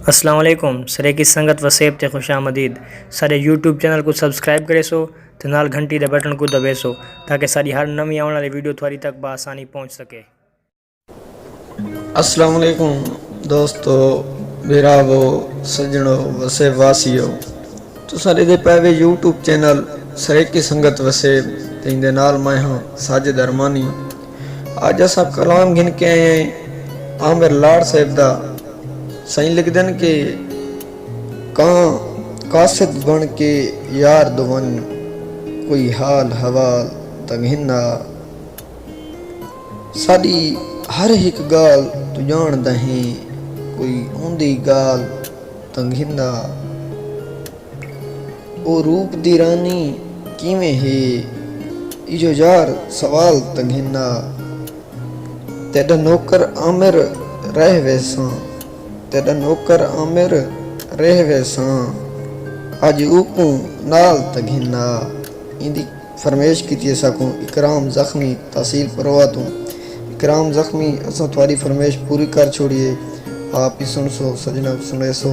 अस्सलाम वालेकुम। सरे की संगत वसेब ते खुश आमदीद। सारे यूट्यूब चैनल को सब्सक्राइब करे सो ते नाल घंटी दे बटन को दबे सो ताकि सारी हर नवी आने वाली वीडियो थोड़ी तक बआसानी पहुंच सके। अस्सलाम वालेकुम दोस्तों, बिरावो, सजणो, वसे वासियो। तो सारे दे पैवे यूट्यूब चैनल सरे की संगत वसेब ते इंदे नाल मैं हाँ साजिद अरमानी। आज असा कलाम गिन के आए हैं आमिर लाड़ साहब दा। सही लिखदन के कासिद बन के यार दुवन, कोई हाल हवाल तंगिना। साडी हर एक गाल तू जान दही, कोई ओंदी गाल तंगिना। ओ रूप दी रानी किवें है, इजो यार सवाल तंगिना। तेरा नौकर आमिर रह वैसा, तेरा नौकर आमिर रह वैसा, अज ऊकू नाल तघिना। इंदी फरमेश की सकूँ इकराम जख्मी तहसील परवा तू। इकराम जख्मी असा थोड़ी फरमेश पूरी कर छोड़िए। आप ही सुन सो, सजना सुने सो,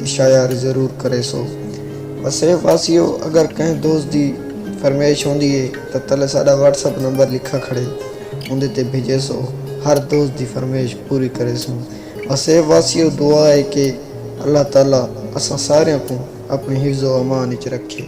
शायर जरूर करे सो। वसे वासियो, अगर कहीं दोस्त दी फरमेश होंदी है तो तले साडा व्हाट्सएप नंबर लिखा खड़े उंदे ते भेजे सो। हर दोस्त दी फरमेश पूरी करे सो। वसे वासियो, दुआ है कि अल्लाह ताला असा सारे को अपने हिफ्ज़ो अमान विच रखे।